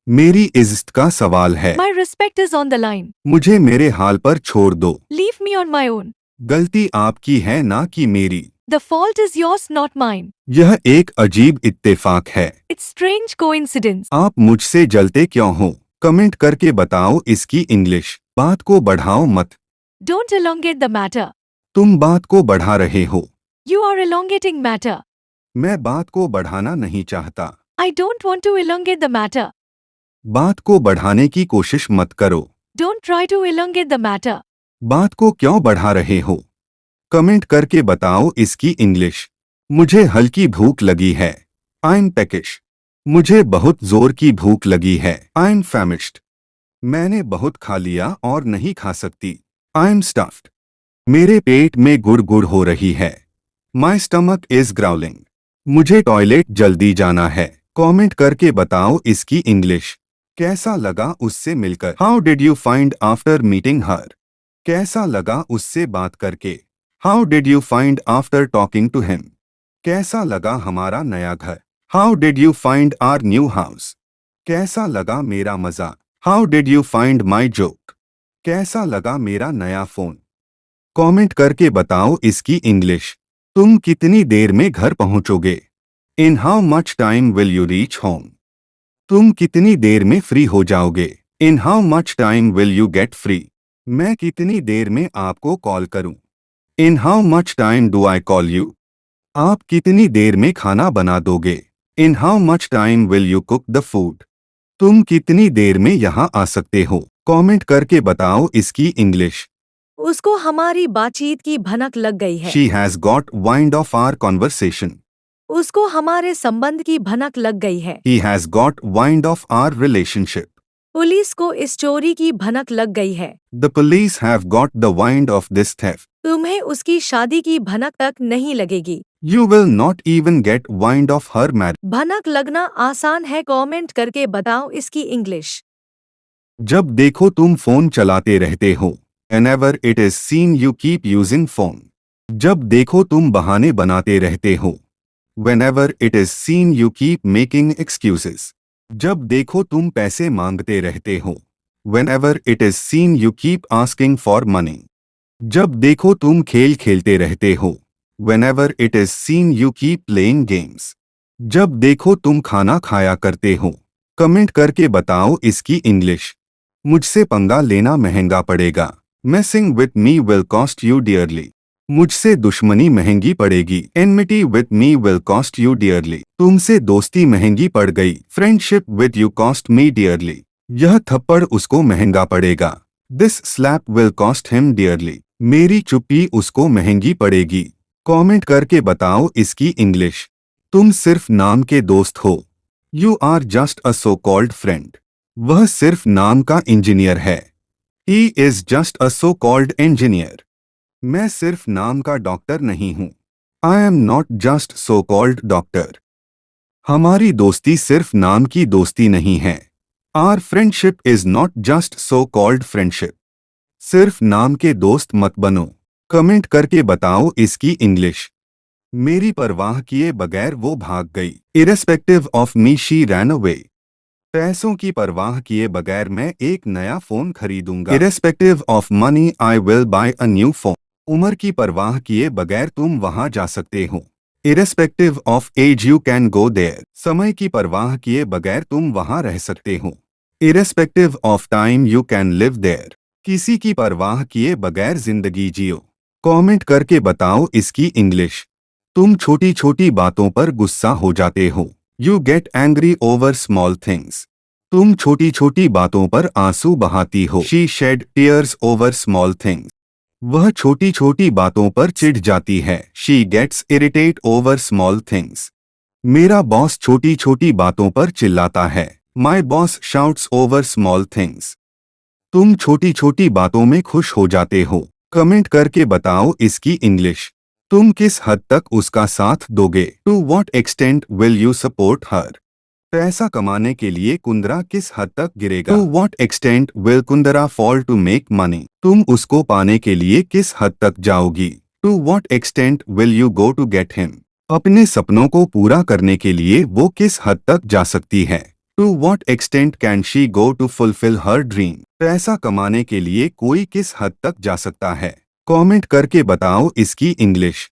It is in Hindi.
मेरी इज्जत का सवाल है। My respect is on the line. मुझे मेरे हाल पर छोड़ दो। Leave me on my own. गलती आपकी है ना कि मेरी। The fault is yours, not mine. यह एक अजीब इत्तेफाक है। It's strange coincidence. आप मुझसे जलते क्यों हो? कमेंट करके बताओ इसकी इंग्लिश। बात को बढ़ाओ मत। Don't elongate the matter. तुम बात को बढ़ा रहे हो। You are elongating matter. मैं बात को बढ़ाना नहीं चाहता। I don't want to elongate the matter. बात को बढ़ाने की कोशिश मत करो। Don't try to elongate the matter. बात को क्यों बढ़ा रहे हो? कमेंट करके बताओ इसकी इंग्लिश। मुझे हल्की भूख लगी है। I'm peckish. मुझे बहुत जोर की भूख लगी है। I'm famished. मैंने बहुत खा लिया और नहीं खा सकती। I'm stuffed. मेरे पेट में गुड़ हो रही है। My stomach is growling. मुझे टॉयलेट जल्दी जाना है। कमेंट करके बताओ इसकी इंग्लिश। कैसा लगा उससे मिलकर? How did you find after meeting her? कैसा लगा उससे बात करके? How did you find after talking to him? कैसा लगा हमारा नया घर? How did you find our new house? कैसा लगा मेरा मजा? How did you find my joke? कैसा लगा मेरा नया फोन? कमेंट करके बताओ इसकी इंग्लिश। तुम कितनी देर में घर पहुंचोगे? In how much time will you reach home? तुम कितनी देर में फ्री हो जाओगे? In how much time will you get free? मैं कितनी देर में आपको कॉल करूं? In how much time do I call you? आप कितनी देर में खाना बना दोगे? In how much time will you cook the food? तुम कितनी देर में यहाँ आ सकते हो? कमेंट करके बताओ इसकी इंग्लिश। उसको हमारी बातचीत की भनक लग गई है। She has got wind of our conversation. उसको हमारे संबंध की भनक लग गई है। He has got wind of our relationship. Police को इस चोरी की भनक लग गई है। The police have got the wind of this theft. तुम्हें उसकी शादी की भनक तक नहीं लगेगी। You will not even get wind of her marriage. भनक लगना आसान है। कमेंट करके बताओ इसकी इंग्लिश। जब देखो तुम फोन चलाते रहते हो। Whenever it is seen you keep using phone. जब देखो तुम बहाने बनाते रहते हो। Whenever it is seen you keep making excuses. जब देखो तुम पैसे मांगते रहते हो। Whenever it is seen you keep asking for money. जब देखो तुम खेल खेलते रहते हो। Whenever it is seen you keep playing games. जब देखो तुम खाना खाया करते हो। कमेंट करके बताओ इसकी इंग्लिश। मुझसे पंगा लेना महंगा पड़ेगा। Messing with me will cost you dearly. मुझसे दुश्मनी महंगी पड़ेगी। Enmity with me will cost you dearly. तुमसे दोस्ती महंगी पड़ गई। Friendship with you cost me dearly. यह थप्पड़ उसको महंगा पड़ेगा। This slap will cost him dearly. मेरी चुप्पी उसको महंगी पड़ेगी। कमेंट करके बताओ इसकी इंग्लिश। तुम सिर्फ नाम के दोस्त हो। You are just a so-called friend. वह सिर्फ नाम का इंजीनियर है। He is just a so-called engineer. मैं सिर्फ नाम का डॉक्टर नहीं हूँ। I am not just so-called doctor. हमारी दोस्ती सिर्फ नाम की दोस्ती नहीं है। Our friendship is not just so-called friendship. सिर्फ नाम के दोस्त मत बनो। कमेंट करके बताओ इसकी इंग्लिश। मेरी परवाह किए बगैर वो भाग गई। Irrespective of me she ran away. पैसों की परवाह किए बगैर मैं एक नया phone खरीदूंगा। Irrespective of money I will buy a new phone. उम्र की परवाह किए बगैर तुम वहां जा सकते हो। Irrespective of age you can go there. समय की परवाह किए बगैर तुम वहां रह सकते हो। Irrespective of time you can live there. किसी की परवाह किए बगैर जिंदगी जियो। कमेंट करके बताओ इसकी इंग्लिश। तुम छोटी छोटी बातों पर गुस्सा हो जाते हो। You get angry over small things. तुम छोटी छोटी बातों पर आंसू बहाती हो। She shed tears over small things. वह छोटी छोटी बातों पर चिढ़ जाती है। She gets irritated over small things. मेरा बॉस छोटी छोटी बातों पर चिल्लाता है। My boss shouts over small things. तुम छोटी छोटी बातों में खुश हो जाते हो। कमेंट करके बताओ इसकी इंग्लिश। तुम किस हद तक उसका साथ दोगे? To what extent will you support her? पैसा कमाने के लिए कुंदरा किस हद तक गिरेगा? To what extent will Kundara fall to make money? तुम उसको पाने के लिए किस हद तक जाओगी? To what extent will you go to get him? अपने सपनों को पूरा करने के लिए वो किस हद तक जा सकती है? To what extent can she go to fulfil her dream? पैसा कमाने के लिए कोई किस हद तक जा सकता है? कमेंट करके बताओ इसकी इंग्लिश।